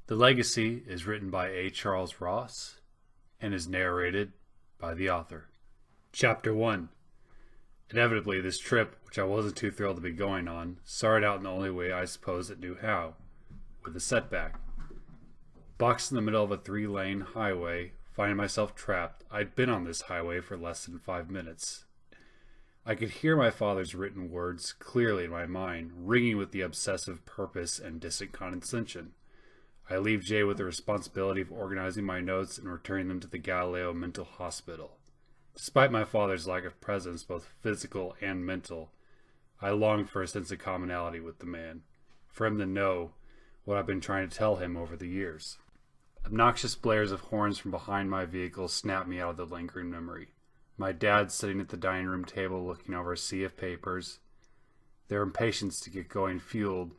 The Legacy is written by A. Charles Ross and is narrated by the author. Chapter 1. Inevitably, this trip, which I wasn't too thrilled to be going on, started out in the only way I suppose it knew how, with a setback. Boxed in the middle of a 3-lane highway, finding myself trapped, I'd been on this highway for less than 5 minutes. I could hear my father's written words clearly in my mind, ringing with the obsessive purpose and distant condescension. I leave Jay with the responsibility of organizing my notes and returning them to the Galileo Mental Hospital. Despite my father's lack of presence, both physical and mental, I longed for a sense of commonality with the man, for him to know what I've been trying to tell him over the years. Obnoxious blares of horns from behind my vehicle snapped me out of the lingering memory. My dad sitting at the dining room table looking over a sea of papers. Their impatience to get going fueled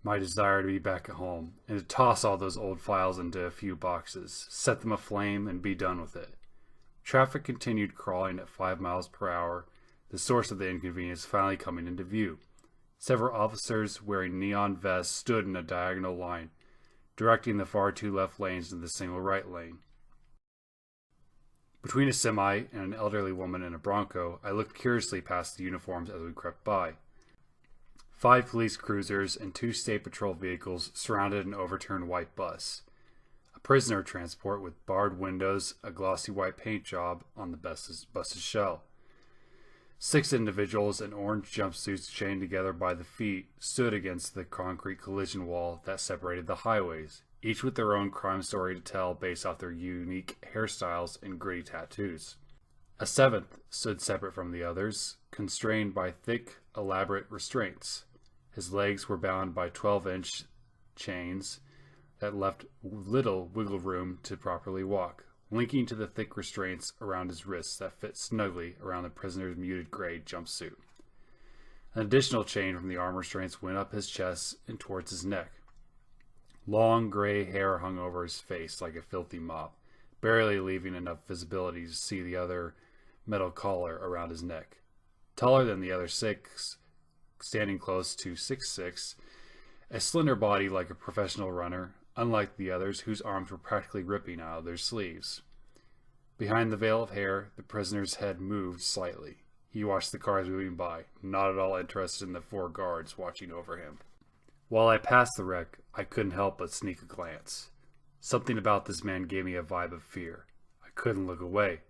my desire to be back at home, and to toss all those old files into a few boxes, set them aflame, and be done with it. Traffic continued crawling at 5 miles per hour, the source of the inconvenience finally coming into view. Several officers wearing neon vests stood in a diagonal line, directing the far two left lanes into the single right lane. Between a semi and an elderly woman in a Bronco, I looked curiously past the uniforms as we crept by. 5 police cruisers and 2 state patrol vehicles surrounded an overturned white bus. A prisoner transport with barred windows, a glossy white paint job on the bus's shell. 6 individuals in orange jumpsuits chained together by the feet stood against the concrete collision wall that separated the highways, each with their own crime story to tell based off their unique hairstyles and gritty tattoos. A 7th stood separate from the others, constrained by thick, elaborate restraints. His legs were bound by 12-inch chains that left little wiggle room to properly walk, linking to the thick restraints around his wrists that fit snugly around the prisoner's muted gray jumpsuit. An additional chain from the arm restraints went up his chest and towards his neck. Long gray hair hung over his face like a filthy mop, barely leaving enough visibility to see the other metal collar around his neck. Taller than the other 6, standing close to 6'6", a slender body like a professional runner, unlike the others whose arms were practically ripping out of their sleeves. Behind the veil of hair, the prisoner's head moved slightly. He watched the cars moving by, not at all interested in the 4 guards watching over him. While I passed the wreck, I couldn't help but sneak a glance. Something about this man gave me a vibe of fear. I couldn't look away.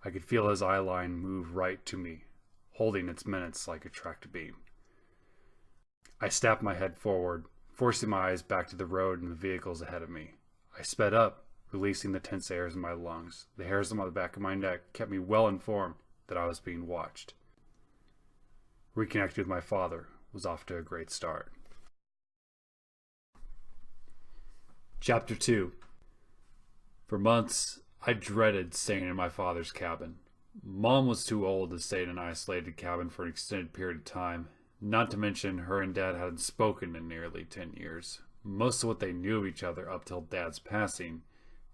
I could feel his eye line move right to me, holding its minutes like a tracked beam. I snapped my head forward, forcing my eyes back to the road and the vehicles ahead of me. I sped up, releasing the tense airs in my lungs. The hairs on the back of my neck kept me well informed that I was being watched. Reconnecting with my father was off to a great start. Chapter 2. For months, I dreaded staying in my father's cabin. Mom was too old to stay in an isolated cabin for an extended period of time. Not to mention, her and Dad hadn't spoken in nearly 10 years. Most of what they knew of each other up till Dad's passing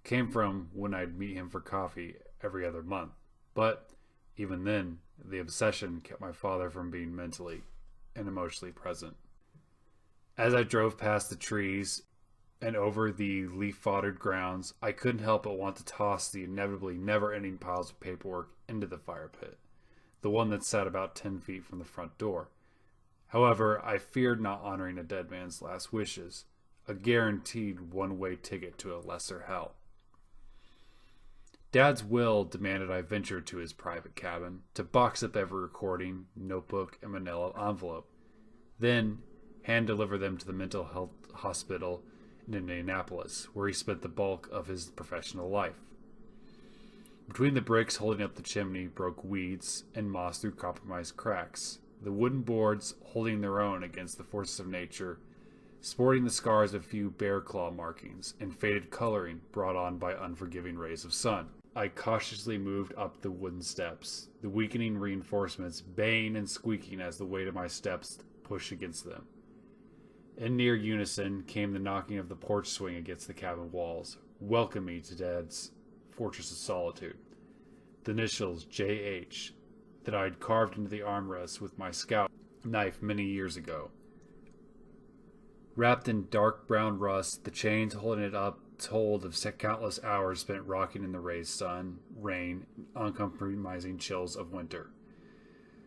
came from when I'd meet him for coffee every other month. But even then, the obsession kept my father from being mentally and emotionally present. As I drove past the trees and over the leaf-foddered grounds, I couldn't help but want to toss the inevitably never-ending piles of paperwork into the fire pit, the one that sat about 10 feet from the front door. However, I feared not honoring a dead man's last wishes, a guaranteed one-way ticket to a lesser hell. Dad's will demanded I venture to his private cabin, to box up every recording, notebook, and manila envelope, then hand-deliver them to the mental health hospital in Indianapolis, where he spent the bulk of his professional life. Between the bricks holding up the chimney broke weeds and moss through compromised cracks, the wooden boards holding their own against the forces of nature, sporting the scars of a few bear claw markings and faded coloring brought on by unforgiving rays of sun. I cautiously moved up the wooden steps, the weakening reinforcements baying and squeaking as the weight of my steps pushed against them. In near unison came the knocking of the porch swing against the cabin walls, welcoming me to Dad's fortress of solitude. The initials J.H. that I had carved into the armrest with my scout knife many years ago. Wrapped in dark brown rust, the chains holding it up told of countless hours spent rocking in the raised sun, rain, and uncompromising chills of winter.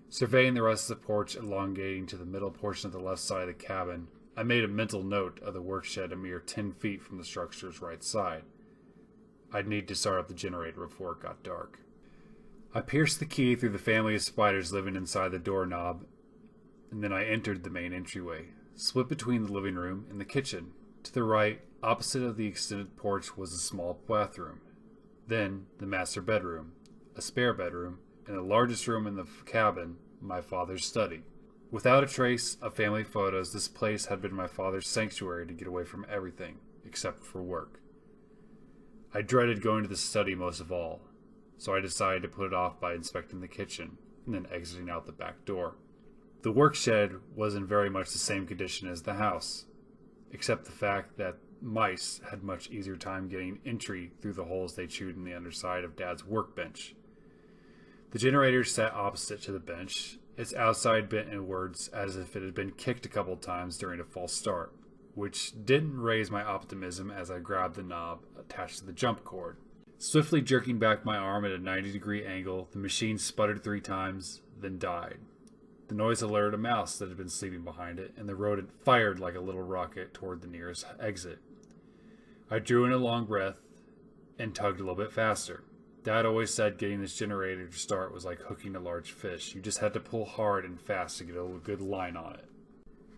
Surveying the rest of the porch elongating to the middle portion of the left side of the cabin, I made a mental note of the workshed a mere 10 feet from the structure's right side. I'd need to start up the generator before it got dark. I pierced the key through the family of spiders living inside the doorknob, and then I entered the main entryway, split between the living room and the kitchen. To the right, opposite of the extended porch, was a small bathroom. Then the master bedroom, a spare bedroom, and the largest room in the cabin, my father's study. Without a trace of family photos, this place had been my father's sanctuary to get away from everything, except for work. I dreaded going to the study most of all, so I decided to put it off by inspecting the kitchen, and then exiting out the back door. The workshed was in very much the same condition as the house, except the fact that mice had much easier time getting entry through the holes they chewed in the underside of Dad's workbench. The generator sat opposite to the bench, its outside bent inwards as if it had been kicked a couple times during a false start, which didn't raise my optimism as I grabbed the knob attached to the jump cord. Swiftly jerking back my arm at a 90-degree angle, the machine sputtered 3 times, then died. The noise alerted a mouse that had been sleeping behind it, and the rodent fired like a little rocket toward the nearest exit. I drew in a long breath and tugged a little bit faster. Dad always said getting this generator to start was like hooking a large fish. You just had to pull hard and fast to get a good line on it.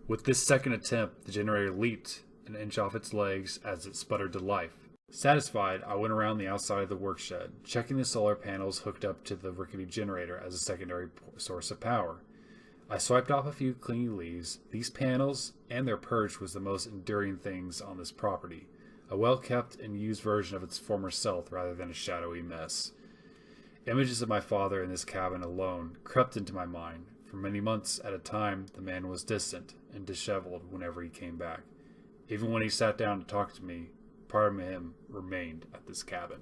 With this second attempt, the generator leaped an inch off its legs as it sputtered to life. Satisfied, I went around the outside of the workshed, checking the solar panels hooked up to the rickety generator as a secondary source of power. I swiped off a few clingy leaves. These panels and their perch was the most enduring things on this property. A well-kept and used version of its former self rather than a shadowy mess. Images of my father in this cabin alone crept into my mind. For many months at a time, the man was distant and disheveled whenever he came back. Even when he sat down to talk to me, part of him remained at this cabin.